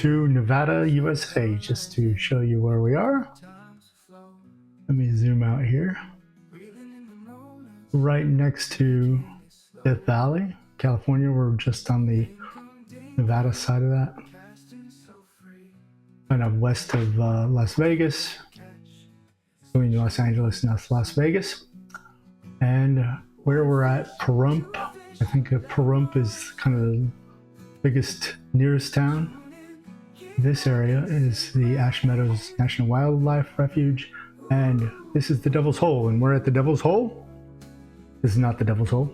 to Nevada, USA, just to show you where we are. Let me zoom out here. Right next to Death Valley, California. We're just on the Nevada side of that. Kind of west of Las Vegas, between Los Angeles and Las Vegas. And where we're at, Pahrump. I think Pahrump is kind of the biggest, nearest town. This area is the Meadows National Wildlife Refuge, and this is the Devil's Hole. And we're at the Devil's Hole. This is not the Devil's Hole.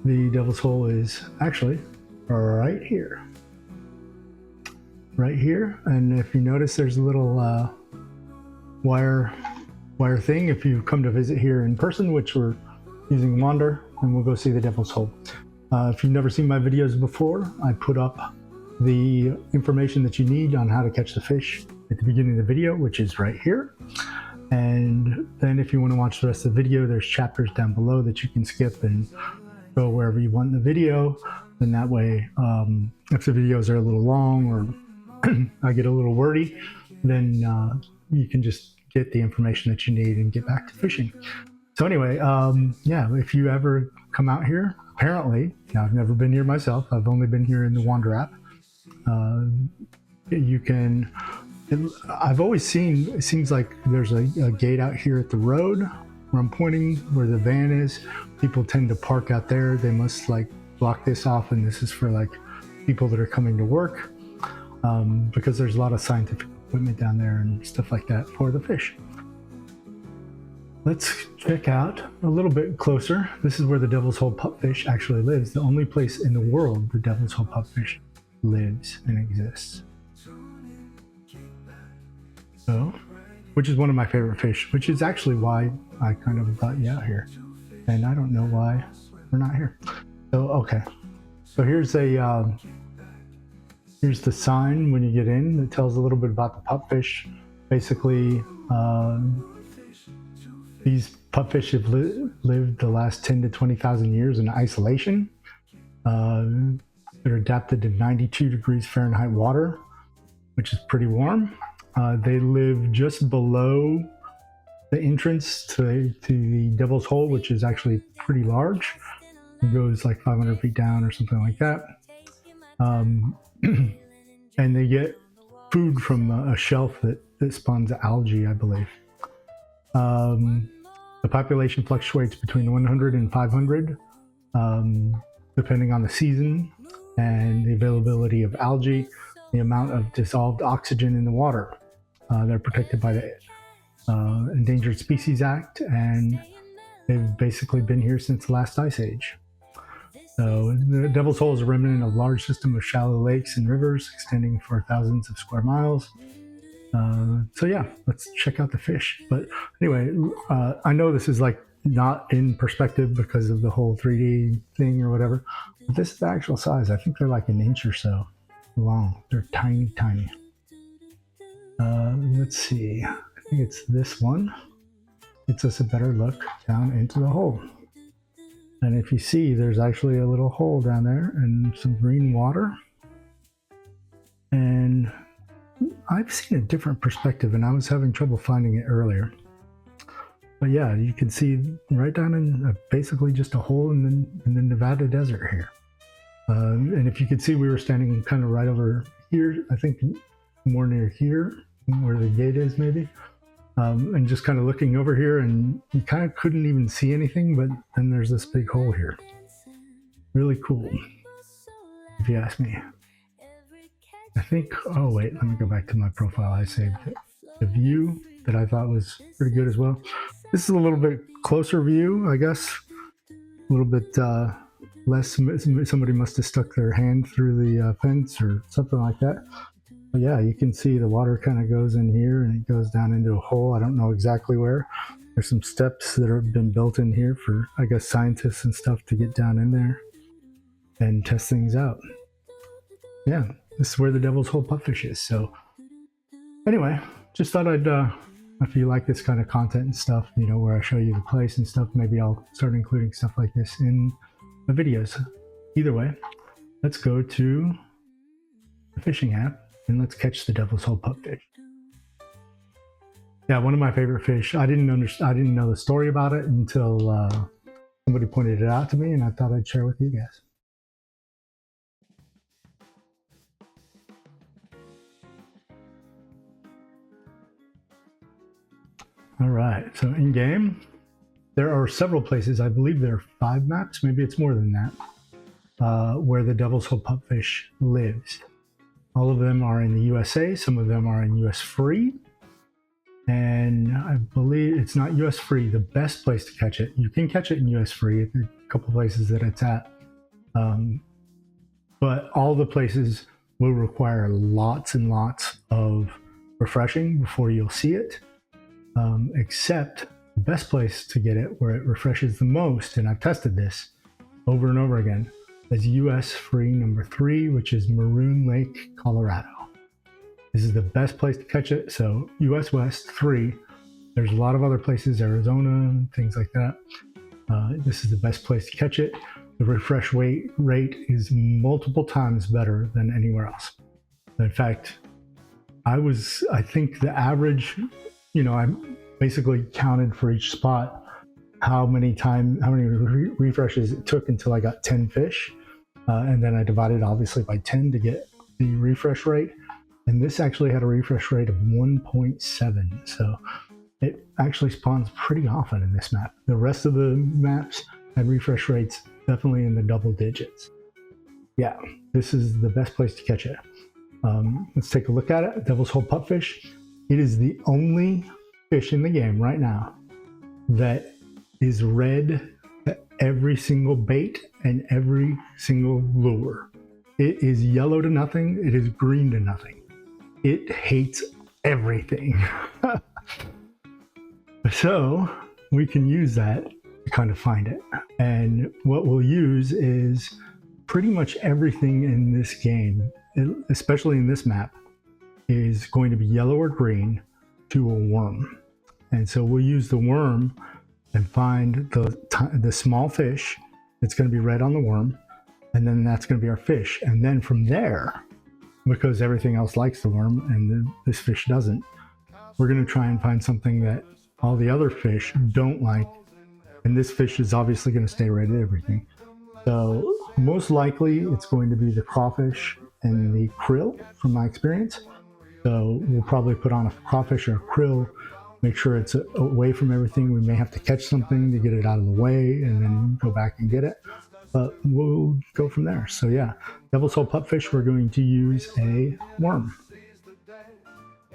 The Devil's Hole is actually right here. Right here. And if you notice, there's a little wire thing. If you come to visit here in person, which we're using Wander, and we'll go see the Devil's Hole. If you've never seen my videos before, I put up the information that you need on how to catch the fish at the beginning of the video, which is right here. And then if you want to watch the rest of the video, there's chapters down below that you can skip and go wherever you want in the video. And that way, if the videos are a little long or I get a little wordy, then you can just get the information that you need and get back to fishing. So anyway, yeah, if you ever come out here, apparently, now I've never been here myself, I've only been here in the Wander app. You can, I've always seen, it seems like there's a gate out here at the road where I'm pointing, where the van is. People tend to park out there. They must like block this off, and this is for like people that are coming to work, because there's a lot of scientific equipment down there and stuff like that for the fish. Let's check out a little bit closer. This is where the Devil's Hole pupfish actually lives. The only place in the world the Devil's Hole pupfish lives and exists. So, which is one of my favorite fish, which is actually why I kind of brought you out here. And I don't know why we're not here. So, okay. So here's a, here's the sign when you get in that tells a little bit about the pupfish. Basically, these pupfish have lived the last 10 to 20,000 years in isolation. They're adapted to 92 degrees Fahrenheit water, which is pretty warm. They live just below the entrance to the Devil's Hole, which is actually pretty large. It goes like 500 feet down or something like that. And they get food from a shelf that spawns algae, I believe. The population fluctuates between 100 and 500, depending on the season and the availability of algae, the amount of dissolved oxygen in the water. They're protected by the Endangered Species Act, and they've basically been here since the last ice age. So the Devil's Hole is a remnant of a large system of shallow lakes and rivers extending for thousands of square miles. So yeah, let's check out the fish. But anyway, I know this is like not in perspective because of the whole 3D thing or whatever, but this is the actual size. I think they're like an inch or so long. They're tiny, tiny. Let's see, I think it's this one. Gets us a better look down into the hole. And if you see, there's actually a little hole down there and some green water. And I've seen a different perspective, and I was having trouble finding it earlier. But yeah, you can see right down in basically just a hole in the Nevada desert here. And if you could see, we were standing kind of right over here, I think more near here, where the gate is maybe. And just kind of looking over here, and you kind of couldn't even see anything, but then there's this big hole here. Really cool, if you ask me. I think, oh wait, let me go back to my profile. I saved it. The view that I thought was pretty good as well. This is a little bit closer view, I guess. A little bit less, somebody must have stuck their hand through the fence or something like that. But yeah, you can see the water kind of goes in here and it goes down into a hole. I don't know exactly where. There's some steps that have been built in here for, I guess, scientists and stuff to get down in there and test things out. Yeah, this is where the Devil's Hole pupfish is. So anyway, just thought I'd, if you like this kind of content and stuff, you know, where I show you the place and stuff, maybe I'll start including stuff like this in the videos. Either way, let's go to the fishing app and let's catch the devil's hole pupfish. Yeah, one of my favorite fish. I didn't know the story about it until somebody pointed it out to me, and I thought I'd share with you guys. All right, so in game, there are several places. I believe there are 5 maps, maybe it's more than that, where the devil's hole pupfish lives. All of them are in the USA. Some of them are in US free. And I believe it's not US free, the best place to catch it. You can catch it in US free, there are a couple places that it's at. But all the places will require lots and lots of refreshing before you'll see it. Except the best place to get it, where it refreshes the most, and I've tested this over and over again, is US free number 3, which is Maroon Lake, Colorado. This is the best place to catch it. So US West 3, there's a lot of other places, Arizona, things like that. This is the best place to catch it. The refresh rate is multiple times better than anywhere else. In fact, I think the average, I basically counted for each spot how many refreshes it took until I got 10 fish. And then I divided obviously by 10 to get the refresh rate. And this actually had a refresh rate of 1.7. So it actually spawns pretty often in this map. The rest of the maps had refresh rates definitely in the double digits. Yeah, this is the best place to catch it. Let's take a look at it. Devil's hole pupfish. It is the only fish in the game right now that is red to every single bait and every single lure. It is yellow to nothing. It is green to nothing. It hates everything. So we can use that to kind of find it. And what we'll use is pretty much everything in this game, especially in this map, is going to be yellow or green to a worm. And so we'll use the worm and find the small fish that's going to be red on the worm, and then that's going to be our fish. And then from there, because everything else likes the worm and this fish doesn't, we're going to try and find something that all the other fish don't like, and this fish is obviously going to stay red at everything. So most likely it's going to be the crawfish and the krill from my experience. So we'll probably put on a crawfish or a krill, make sure it's away from everything. We may have to catch something to get it out of the way and then go back and get it, but we'll go from there. So yeah, devil's hole pupfish, we're going to use a worm.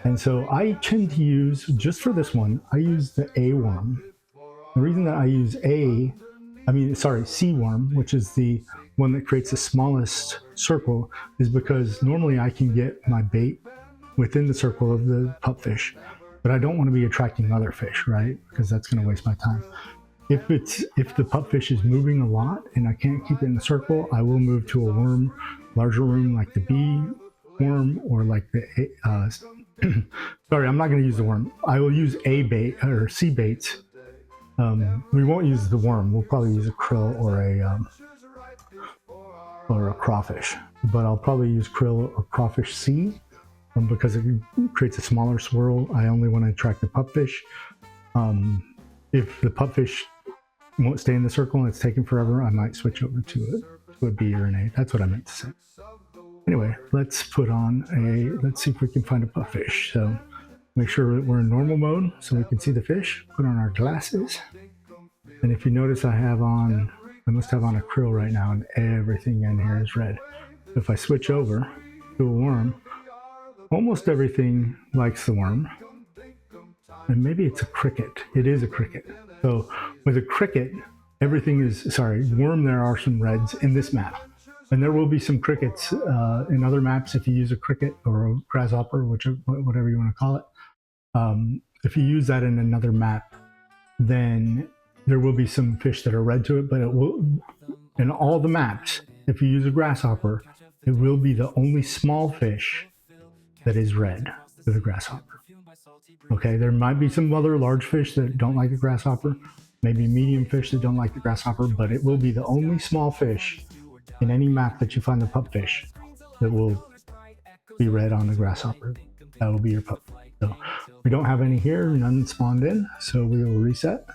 And so I tend to use, just for this one, I use the A worm. The reason that I use C worm, which is the one that creates the smallest circle, is because normally I can get my bait within the circle of the pupfish, but I don't want to be attracting other fish, right? Because that's going to waste my time. If the pupfish is moving a lot and I can't keep it in the circle, I will move to a worm, larger worm like the B worm or like the sorry, I'm not going to use the worm. I will use A bait or C baits. We won't use the worm. We'll probably use a krill or a crawfish, but I'll probably use krill or crawfish C because it creates a smaller swirl. I only want to attract the pupfish. If the pupfish won't stay in the circle and it's taking forever, I might switch over to a B or an A. That's what I meant to say. Anyway, let's see if we can find a pupfish. So make sure that we're in normal mode so we can see the fish. Put on our glasses. And if you notice, I must have on a krill right now, and everything in here is red. If I switch over to a worm, almost everything likes the worm. And maybe it's a cricket. It is a cricket. So with a cricket, worm, there are some reds in this map. And there will be some crickets in other maps if you use a cricket or a grasshopper, whatever you want to call it. If you use that in another map, then there will be some fish that are red to it, but it will, in all the maps, if you use a grasshopper, it will be the only small fish that is red to the grasshopper. Okay, there might be some other large fish that don't like the grasshopper, maybe medium fish that don't like the grasshopper, but it will be the only small fish in any map that you find the pupfish that will be red on the grasshopper. That will be your pup. So we don't have any here, none spawned in, so we will reset.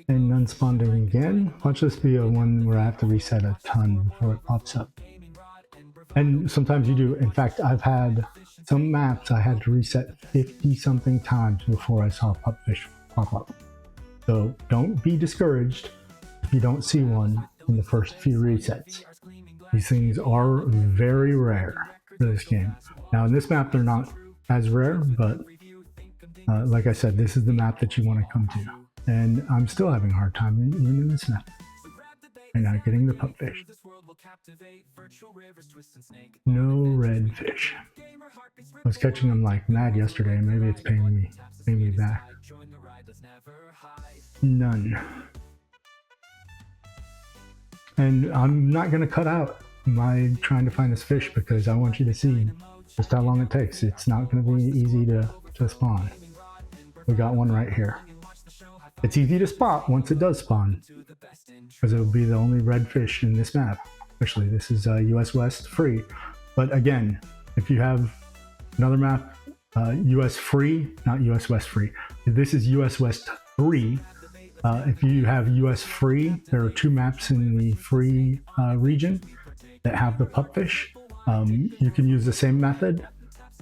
And none spawned in again. Watch this be a one where I have to reset a ton before it pops up. And sometimes you do. In fact, I've had some maps I had to reset 50 something times before I saw Pupfish pop up. So don't be discouraged if you don't see one in the first few resets. These things are very rare for this game. Now in this map they're not as rare, but like I said, this is the map that you want to come to. And I'm still having a hard time even in this map. And not getting the Pupfish. No red fish. I was catching them like mad yesterday, and maybe it's paying me back. None. And I'm not going to cut out my trying to find this fish because I want you to see just how long it takes. It's not going to be easy to spawn. We got one right here. It's easy to spot once it does spawn, because it will be the only red fish in this map. Especially this is US West free. But again, if you have another map, US free, not US West free. This is US West 3. If you have US free, there are 2 maps in the free region that have the Pupfish. You can use the same method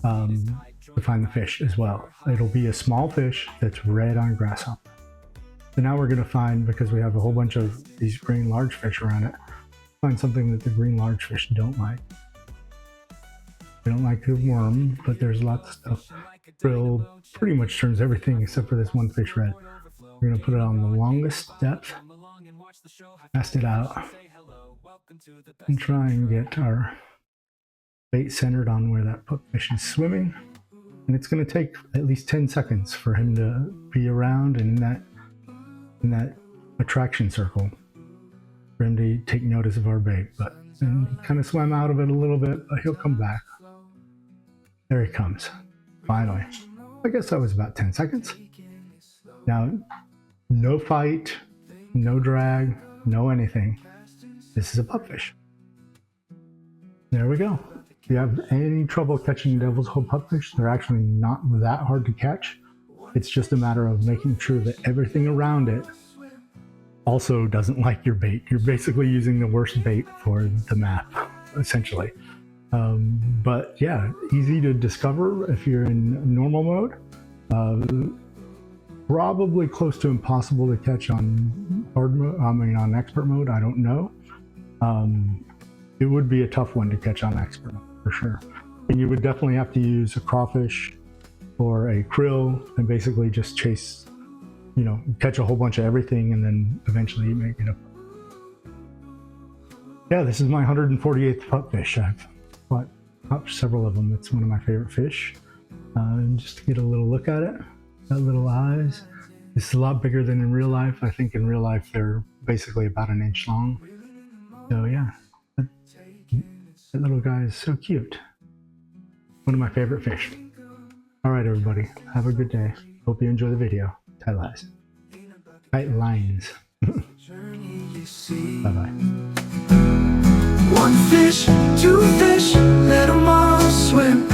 to find the fish as well. It'll be a small fish that's red on grasshopper. So now we're going to find, because we have a whole bunch of these green large fish around it, find something that the green large fish don't like. They don't like the worm, but there's lots of stuff. Krill pretty much turns everything except for this one fish red. We're going to put it on the longest depth, cast it out, and try and get our bait centered on where that Pupfish is swimming. And it's going to take at least 10 seconds for him to be around and in that attraction circle for him to take notice of our bait. But he kind of swam out of it a little bit, but he'll come back. There he comes, finally. I guess that was about 10 seconds. Now, no fight, no drag, no anything. This is a Pupfish. There we go. If you have any trouble catching Devil's Hole Pupfish, they're actually not that hard to catch. It's just a matter of making sure that everything around it also doesn't like your bait. You're basically using the worst bait for the map, essentially. But yeah, easy to discover if you're in normal mode. Probably close to impossible to catch on hard mode. I mean, on expert mode, I don't know. It would be a tough one to catch on expert mode for sure. And you would definitely have to use a crawfish or a krill and basically just chase, catch a whole bunch of everything and then eventually make it up. Yeah, this is my 148th Pupfish. I've caught several of them. It's one of my favorite fish. And just to get a little look at it, got little eyes. It's a lot bigger than in real life. I think in real life they're basically about an inch long. So yeah, that little guy is so cute. One of my favorite fish. All right, everybody, have a good day. Hope you enjoy the video. Tight lines. Tight lines. Bye-bye. One fish, two fish, let them all swim.